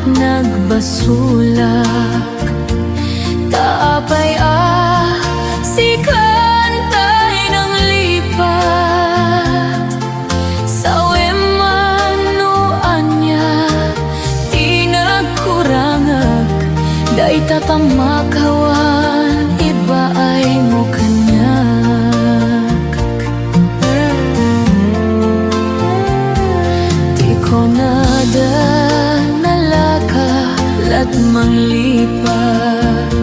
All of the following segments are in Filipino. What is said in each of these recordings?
nagbasulak. Taapay sikan tay ng lipat. Sa wemanuan niya di nagkurangag. Day tatamakawan iba ay mo kanyak. Di ko nada nalaka lat manglipat.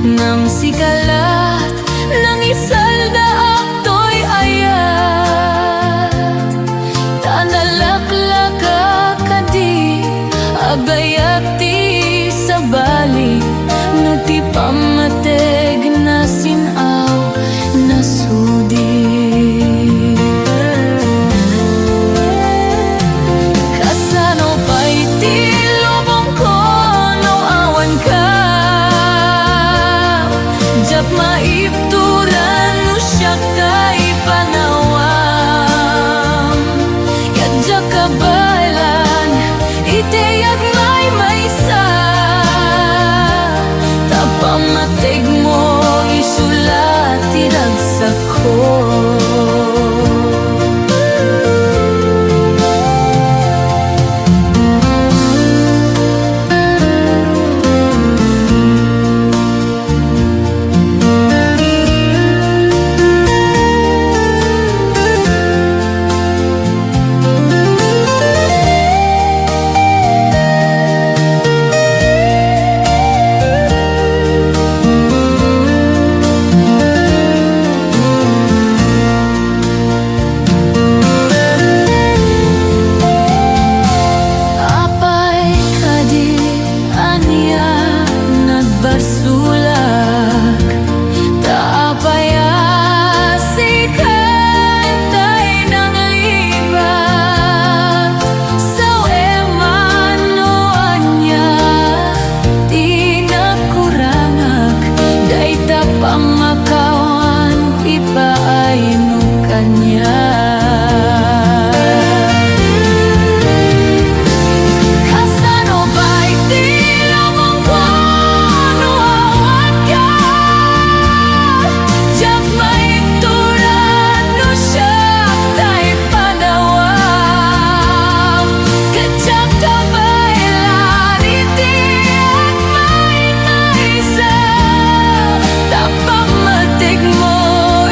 Nang sikalat nang isalda akto'y ayat. Tanalaklaka kadi agayat ti sa bali. No ti pamateg na sinaw na sudi. Kasano pa'y ti lubong ko no awan ka. Jap maipturan mo siya kay panawam. Yadya kabalan iteyag may maysa. Tapamatig mo isulat tiragsak ko. Pamakawan iba ay mo kanya. Kasano ba'y di lamang ko no awan ka. Diyak maituran no siya tay panawam. Kadyak kabaylan iti at may naisa. Tapamatig mo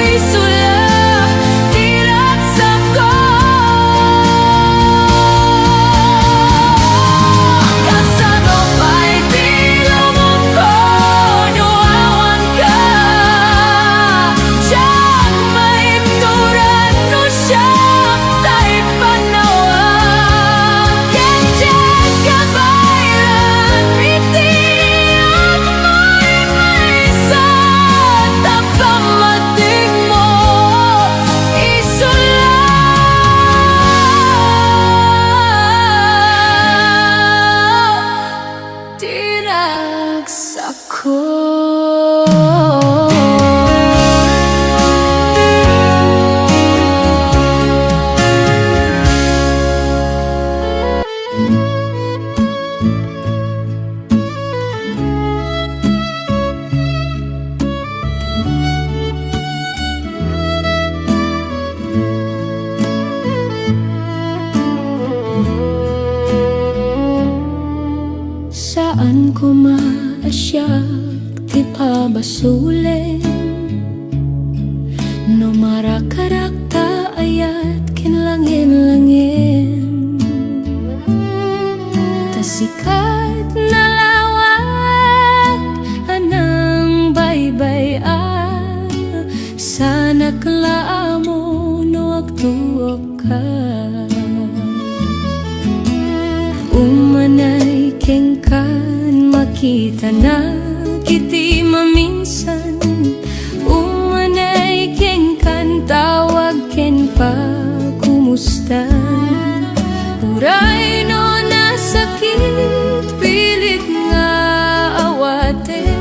isulat tiragsak ko. Kasano ba'y di lamang ko no awan ka. Diyak maituran no siya tay panawam. Kadyak kabaylan iti at may maysa. Tapamatig mo isulat tiragsak ko. Saan ko maasyak ti pabasulin. No marakarak ta ayat kinlangin-langin. Tasikat na lawak anang baybay sana klaamo no agtuok ka. Umanay kengkan makita na kiti maminsan. Umanay kengkan tawag ken pa kumustan. Uray no nasakit pilit nga awatek.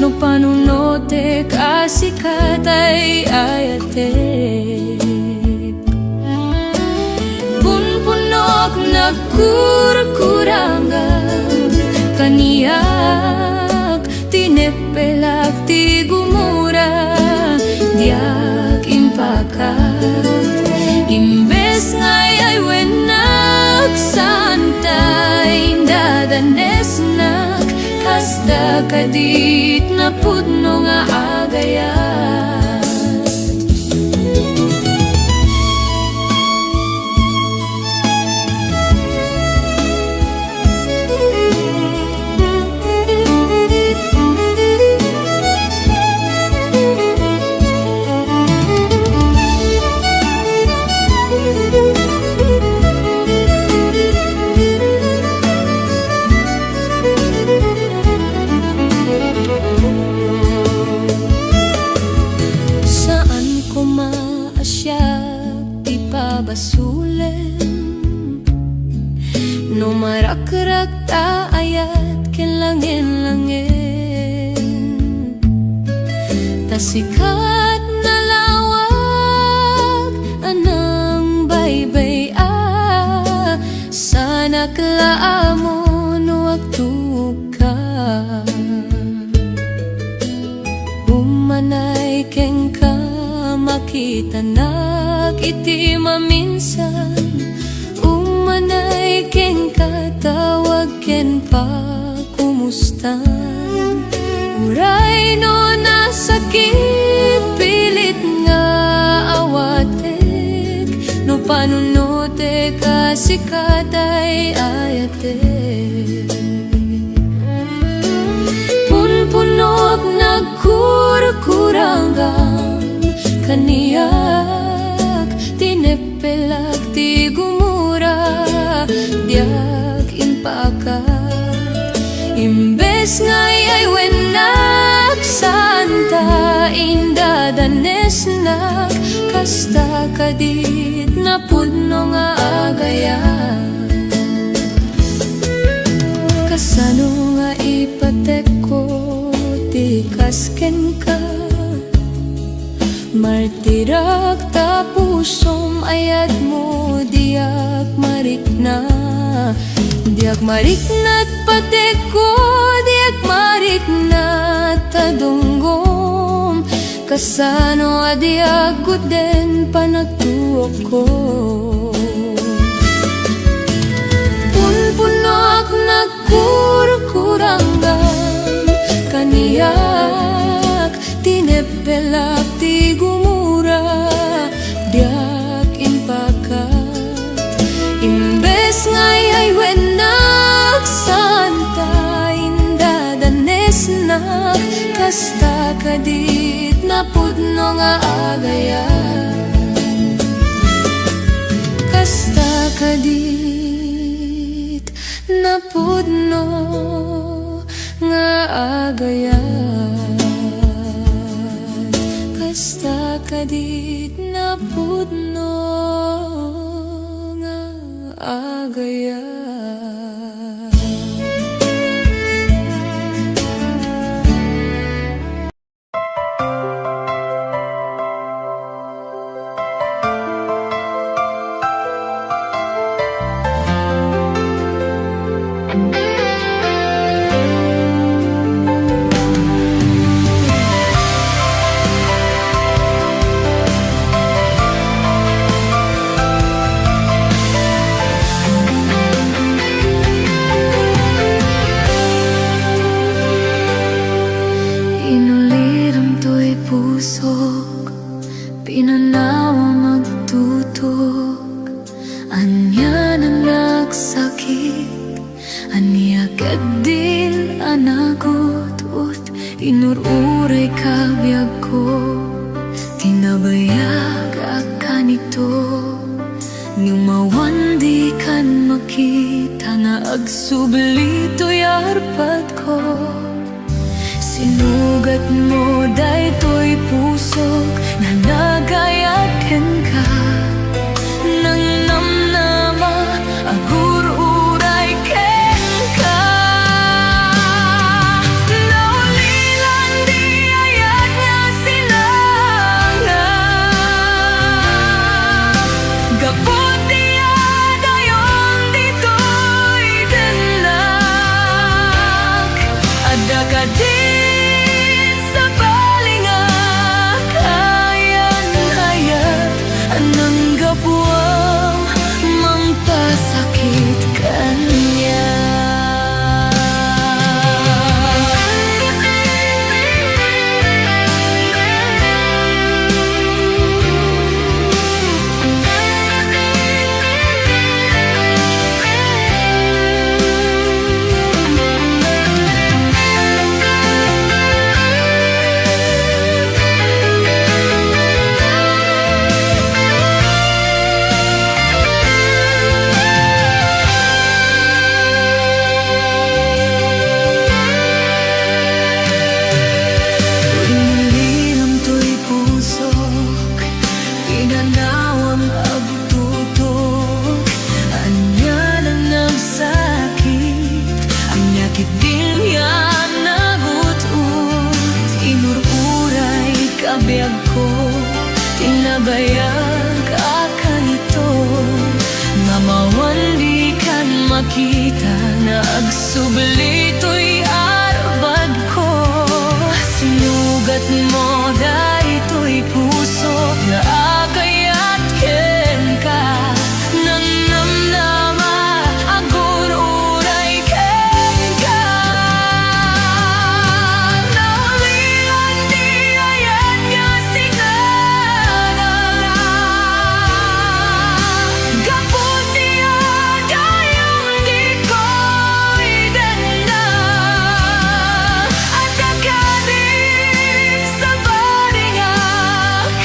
No panunotek asikatay ayatek. Punpunok nagkurkuranga danesnak kasta kadit na pudno nga agayan. Basulen no marakrak ta ayat kilangin-langin tasikat na lawag anang baybay sana klaamo no agtuka umanay keng ka makita iti maminsan umanay ken katawag ken pa kumustan uray no nasakit pilit nga awatek no panunote kasikatay ayatek punpunok nagkurkuranggang kaniyak tinepelak ti gumura diak impakat imbes ngay ay wenak santa inda danesnak kasta kadit na pudno nga agayan kasano nga ipatek ko ti kasken ka martirak ta pusom ayat mo diak marikna patek ko diak marikna tadunggom kasano adiak guden panagtuok ko punpunok nagkurkuranggan kaniyak tinepelak ti gumura diak impakat imbes ngay ay wenak santa inda danesnak kasta kadit na pudno nga agayan kasta kadit na pudno nga agayan kasta kadit na pudno nga agayan. Pusok, pinanawa magtutok anya na nagsakit aniagad din anagot ut inururay kabyag ko tinabayag akanito ngumawan di kan makita na agsublito yarpat ko sinugat mo daytoy pusok na nagayaken ka nang namnama agur-uray ken ka naulilan di ayat nga silangan gapot diya dayon ditoy denak ada ka di Subli to'y arbag ko. Sinugat mo dahito'y puso na agayat ken ka. Nang namnama agur uray ken ka. Naulilan di ayan nga sinanala. Gapon niya dayong di ko idanda. At agadi sa baringa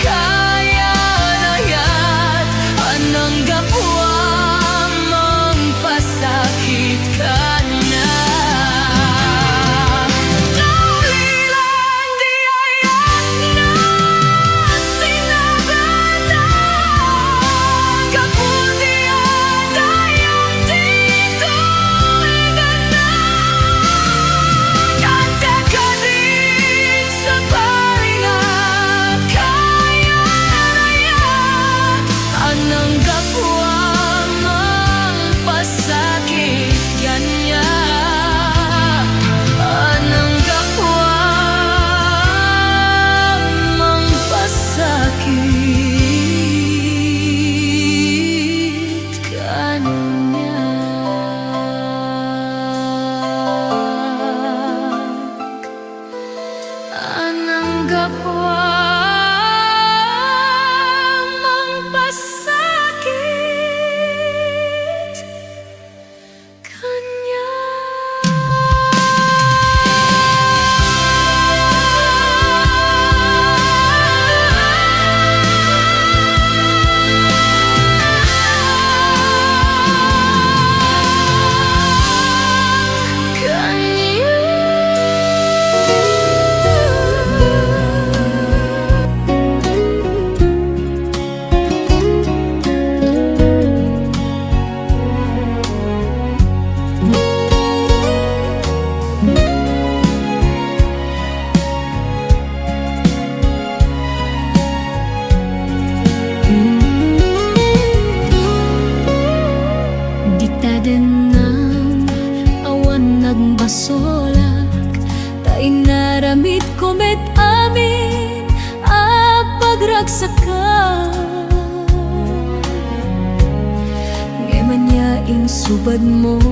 kaya nayat. Anang gapwa mong pasakit ka na. Naulilan di ayan nga sinagata. Gapon niya dayong di ko idanda. At agadi sa baringa kaya nayat. Anang gapwa mong pasakit kanya. Anang gapwa mong pasakit kanya. Anang gapwa mong pasakit kanya. Diktado ng awan nagbasolak. Tay naramid ko met amin a pagragsakan. Ngayon yain subad mo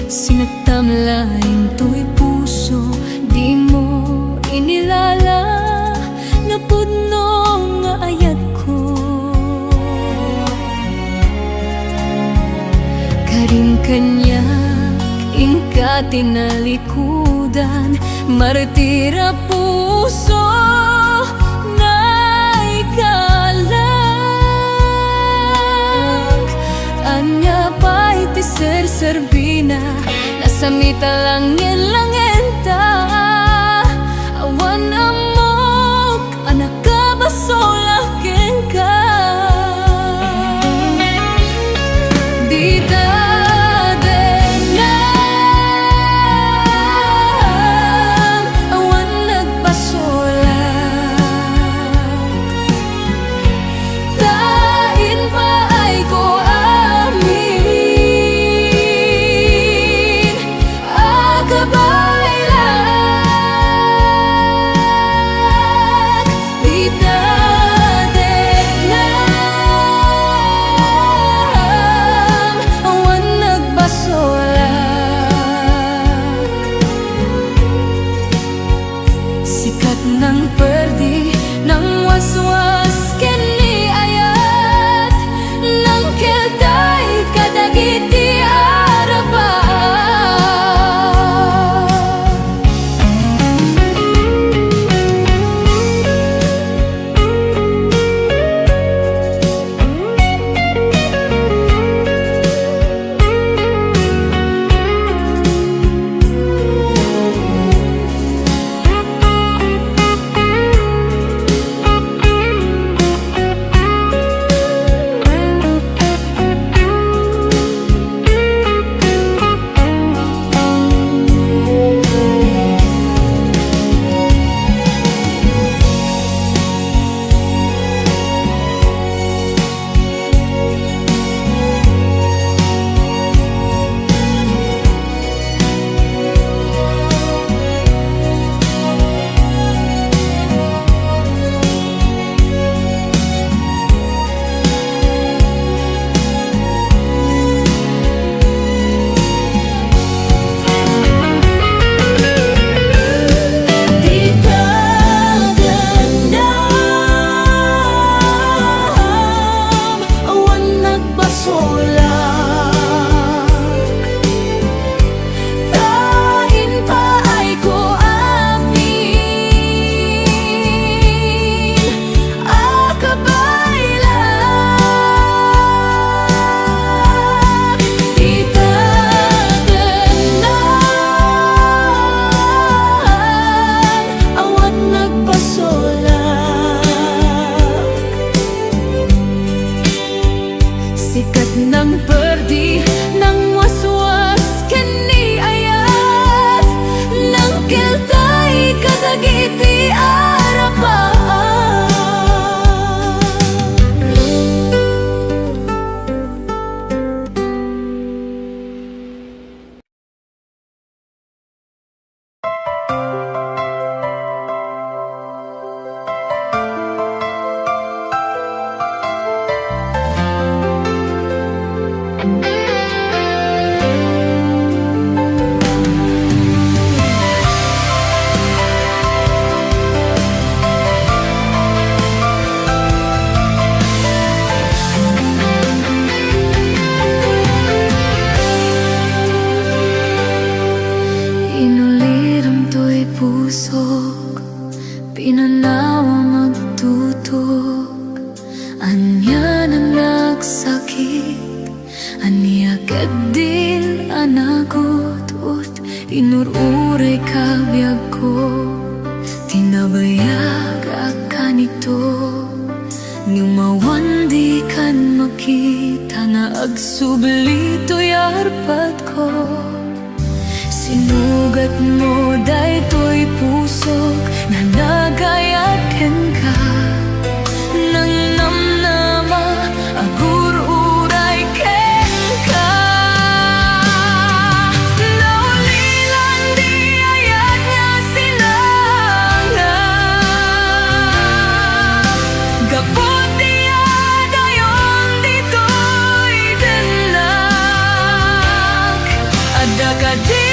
sinagtamlain to'y puso. Di mo inilala na pudno nga ayat ko. Karing kanyak ingka tinalikudan. Martira puso na ikalang. Anya pa iti ser-serbina. Nasamita lang langenta. Awan amok anak ka basolak ken ka. Di goodbye. pusok, pinanawa magtutok. Anya na nagsakit, aniagad din anagot. Inururay kabyag ko, tinabayag akan ito. Ngumawan di kan makita na agsublito'y arpat ko. Sinugat mo daytoy pusok na nagayat ken ka. Nang namnama agururay ken ka. Naulilan di ayat nga sinangag. Gapot di adayon dito'y denlag. Ada ka di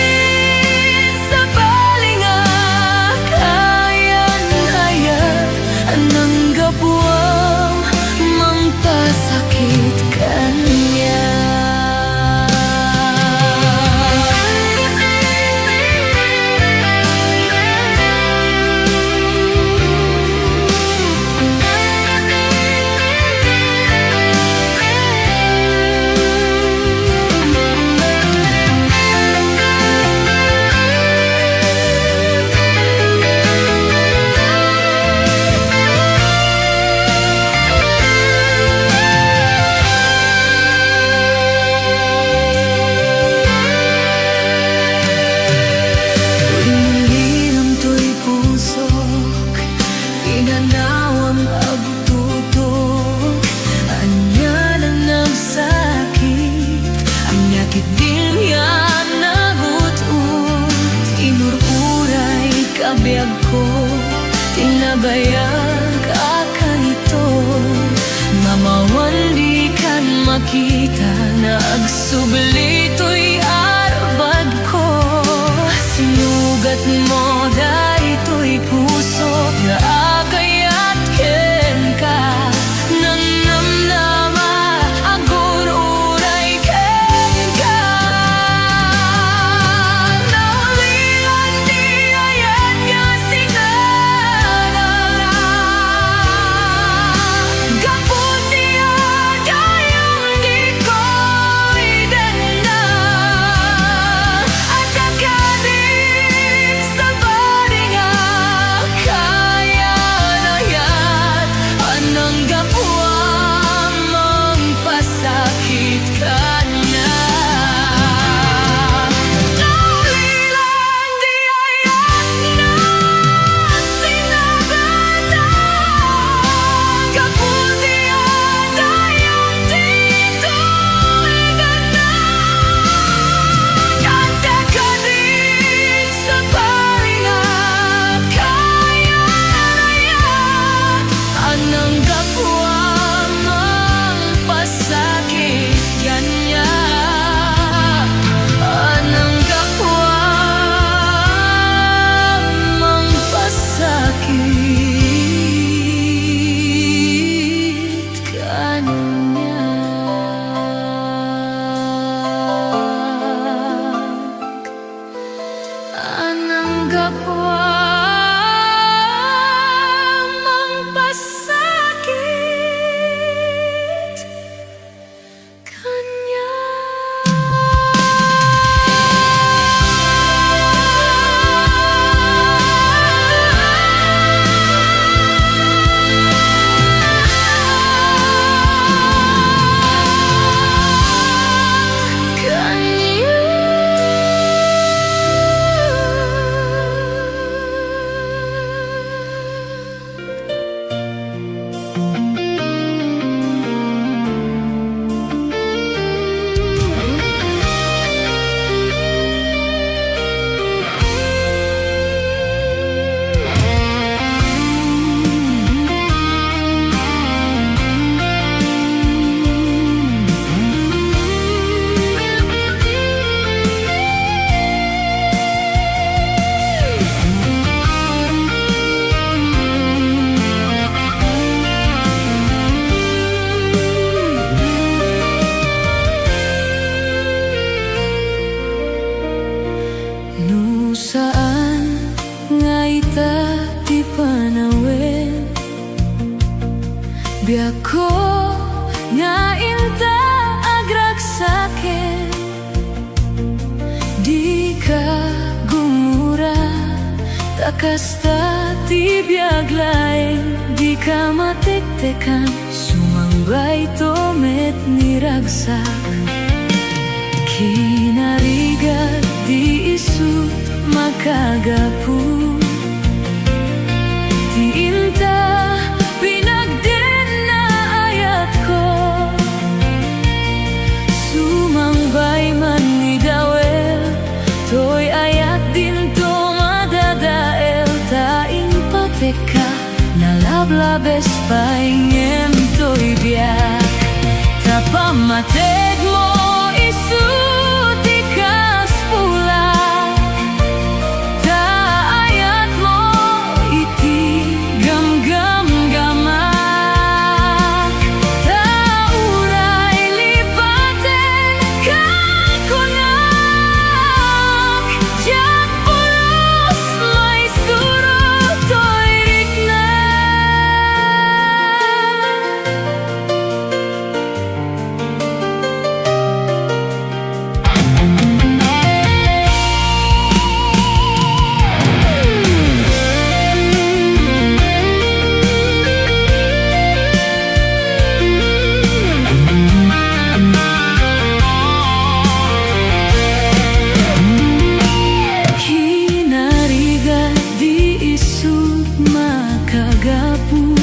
kabyag ko, tinabayag akan ito. Mamawan di kan makita na agsublito'y arbad ko. Sinugat mo daytoy puso na agayat ken ka. Nang namnama agururay ken ka. Naulilan di ayat nga sinangag. Gapot di adayong di ko'y dendag. At agad sa baringa kaya nayat. Anang gapuang magpasakit ka na. Naulilan di ayat nga sinangag. Gapot di adayong dito'y dendag. At agad sa baringa kaya nayat. Anang gapuang magpasakit kanya. Anang gapuang magpasakit kanya. Anang gapuang magpasakit kanya. Kanya. Biako nga inta agragsaken, di ka gumura, takasta ti biaglaeng, di ka matiktekan, sumangbay tomet ni ragsak. Kinarigat di isut makagapu, ti inta pinagden na ayat ko, sumangbay man ni dawel, to'y ayat din to madadael, taing pateka, nalablabes paingem to'y biyak, tapamateg mo isuti kas pulak, taayat mo iti gamgam-gamak, tauray lipaten kakunak, diyak pulos may surot to'y rikna. Kinarigat di isut makagapu,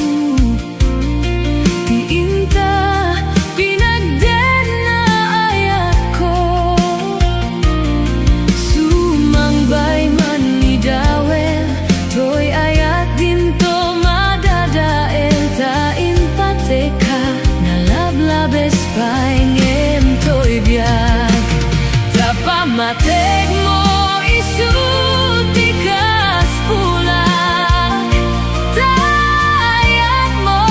ti inta pinagden na ayat ko, sumangbay man ni dawel, to'y ayat din to madadael, tain pateka, nalablabes paingem to'y biyak, tapamateg mo isuti kas pulak, taayat mo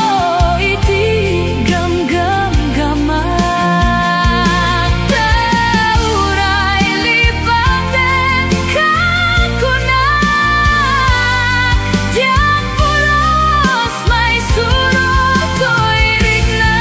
iti gamgam-gamak, tauray lipaten kakunak, diyak pulos may surot to'y rikna.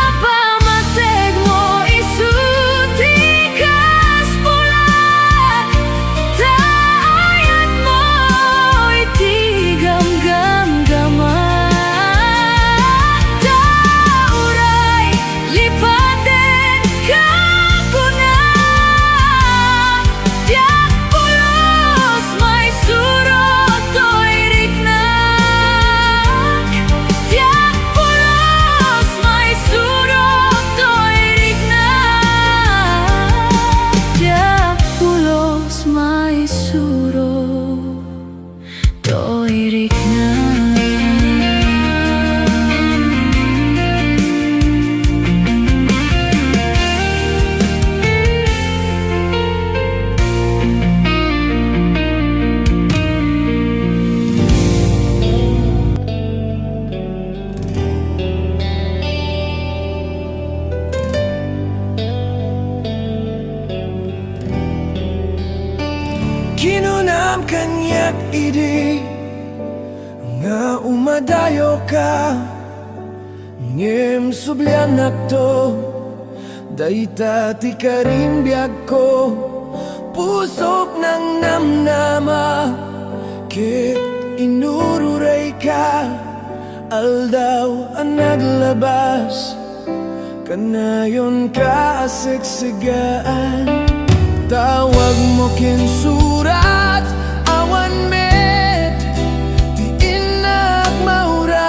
Tapamateg mo isuti kas pulak, taayat mo iti gamgam-gamak, tauray lipaten kakunak, diyak pulos may surot to'y riknak, diyak pulos may surot to'y riknak, diyak pulos may surot to'y riknak. Kinunam kanyak idi nga umadayo ka, ngem sublianak to, dayta ti karimbiag ko, pusok ng namnama, kit inururay ka, aldaw ang naglabas, kanayon ka asiksigaan. Tawag mo kinsurat, awan met, ti inak mauray,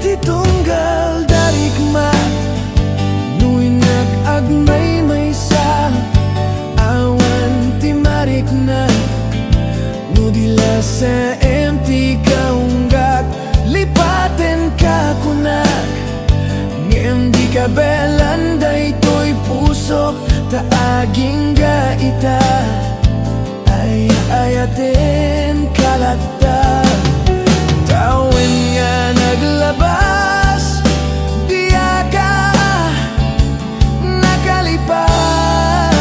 ti tunggal darigmat, nuinak agmay maysa, awan ti marik na, nudila sa empty ka. Kabelan daytoy pusok taaging gaita ay ayatin kalata. Tawin nga naglabas diya ka nakalipas.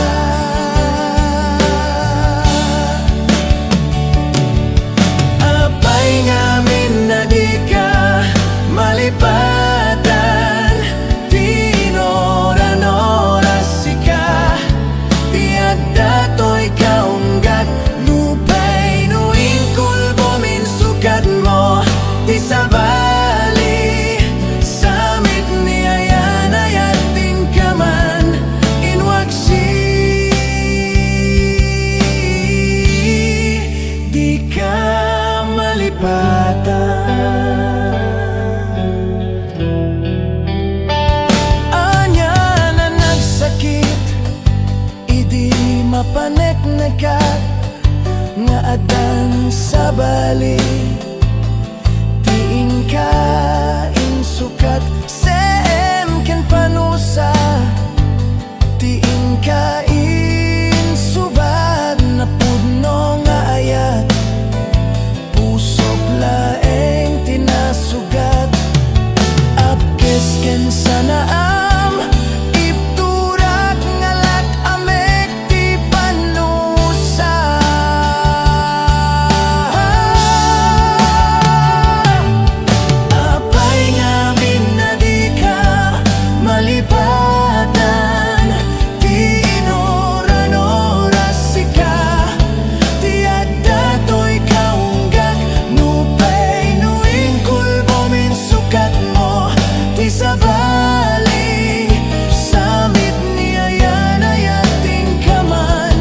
Apay ngamin na di ka malipatan, tinoran-oras ika, tiyak dato'y kaunggat, lupay nuing kulbo min sukat mo, di sabali, samit ni ayan-ayat din ka man, inwagsi, di ka malipatan. Anya na nagsakit, idi mapanek na ka, nga adan sa bali, tiing ka insukat, sem ken panusa, tiing ka insubad na pudno nga ayat, pusok laeng tinasugat, apkes ken sanaam, ipturak ngalak amek ti panusa. Apay ngamin na di ka malipatan, tinoran-oras ika, tiyak dato'y kaunggat, nupay nuing kulbo min sukat mo, di sabali, samit ni ayan-ayat din ka man,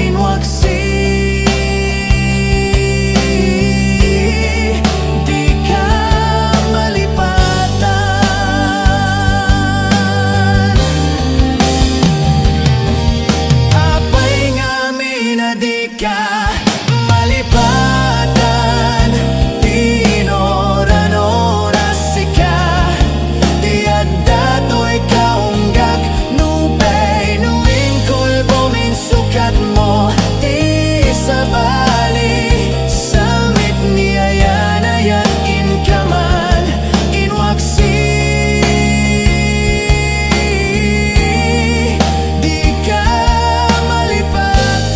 inwagsi, di ka malipatan. Apay ngamin na di ka malipatan, tinoran-oras ika, tiyak dato'y kaunggak, nupay nuing kulbo min sukat mo, di sabali, samit ni ayan-ayat in ka man, inwagsi, di ka malipatan.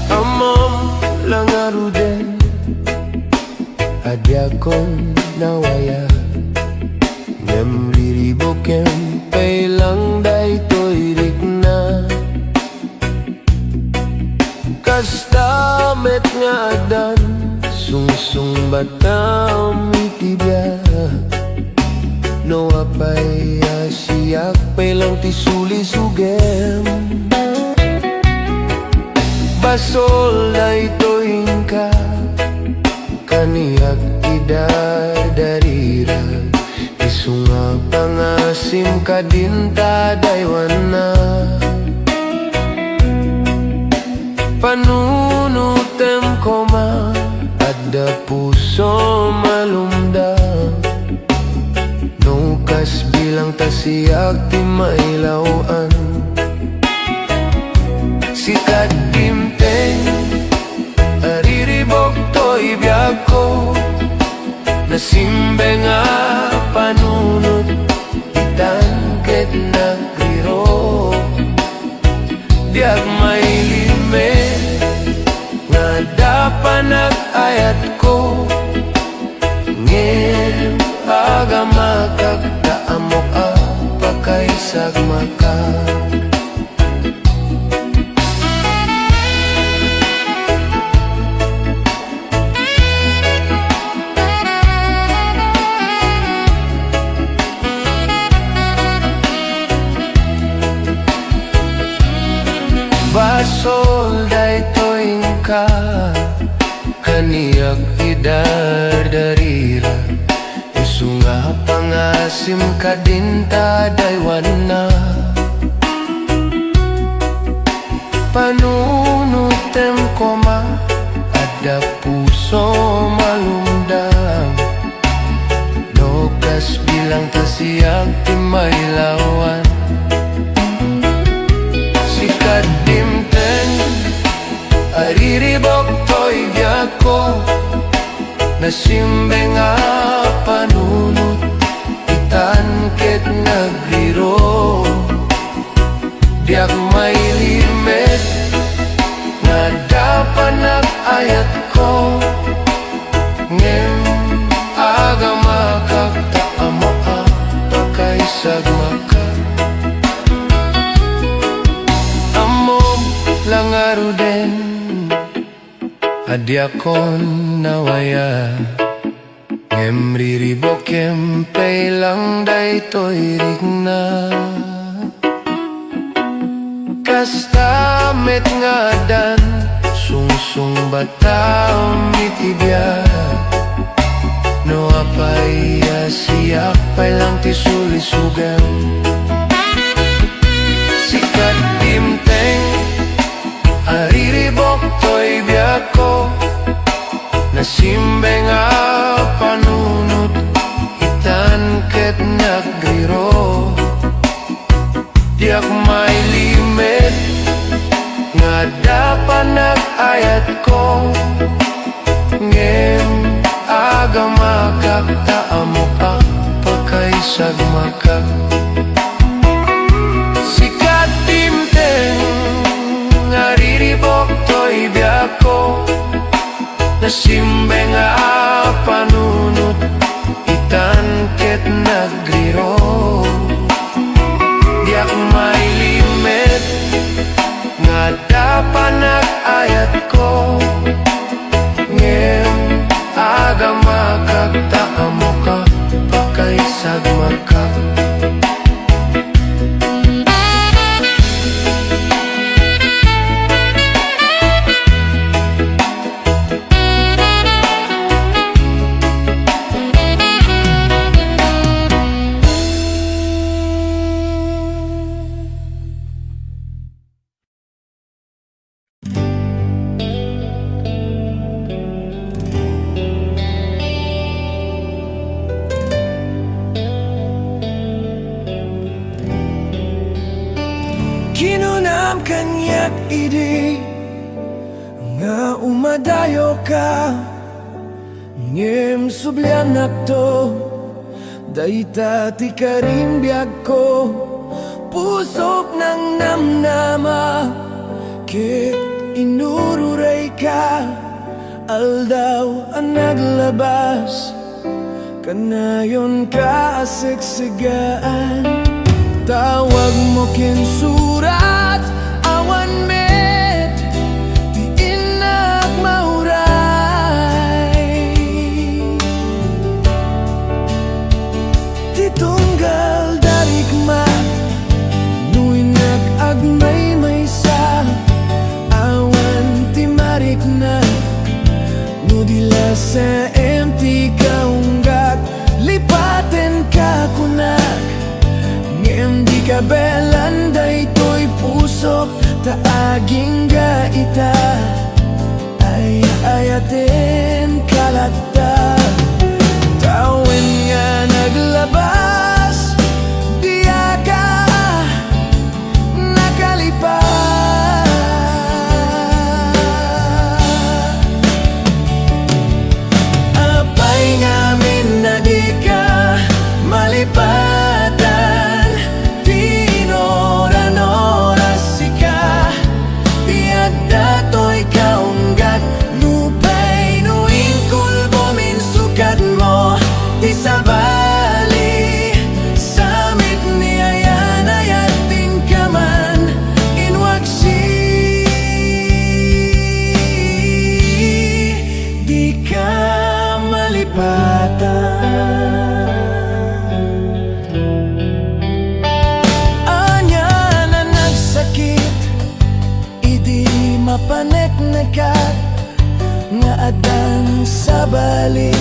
Amam langaro din, adya kong nawaya, ngem liribokem pailang daytoy rikna, kastamet nga adan, sungsung batam itibya, no apay asiyak pailang tisuli sugem, basol na ito'y ka, kaniyak idadarira, isunga pangasim ka din tadaywan na, panunutem ko ma, adda puso malumda, nukas bilang tasiyak di mailawan, sikat timteng, ariribok to'y biyag ko, nasimbe nga panunot, itangket nagriro, diag may lime, nga dapanag ayat ko, ngem agamakag taamok apakaisag makag. ka kaniyak idardarira isu nga pangasim ka din tadaywan na panunutem ko ma ada puso malumdam lokas bilang tasiyag timay lawan sikat dimteng ariribok to'y biyako nasimbe nga panunot itanket nagriro diak may limit nga dapat nag-ayat ko ngem aga makaktaamo ka pakaisag maka amom langaro din adyakon nawaya ngem riribokem pailang daytoy rigna kastamet nga dan sungsung bataw mitibya no apay siyak pailang tisulisugan sikat dimteng ariribok to'y biyako nasimbe nga panunot itanket nagriro diak may limit nga dapat nag-ayat ko ngem aga makaktaamo ka pakaisag maka sikat dimteng ariribok to'y biyako nasimbe nga panunot itanket nagriro diak may limit nga dapat nag-ayat ko ngem aga makaktaamo ka pakaisag maka Kinunam kanyak idi nga umadayo ka ngem sublian nakto dayta ti karimbiag ko pusok ng namnama kit inururay ka aldaw ang naglabas kanayon ka asiksigaan tawag mo kinsurat awan met ti inak mauray ti tunggal darikmat nuy nag-agmay maysa awan ti marikna no dila sa empty kaunggat lipaten ka kunak di kabelan daytoy pusok taaging gaita ay ayaten kalata tawin nga naglabas diya ka nakalipas apay ngamin na di ka malipatan dato ket nekat nga adan sa bali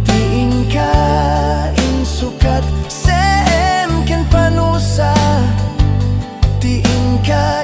tiing ka insukat sem ken panusa tiing ka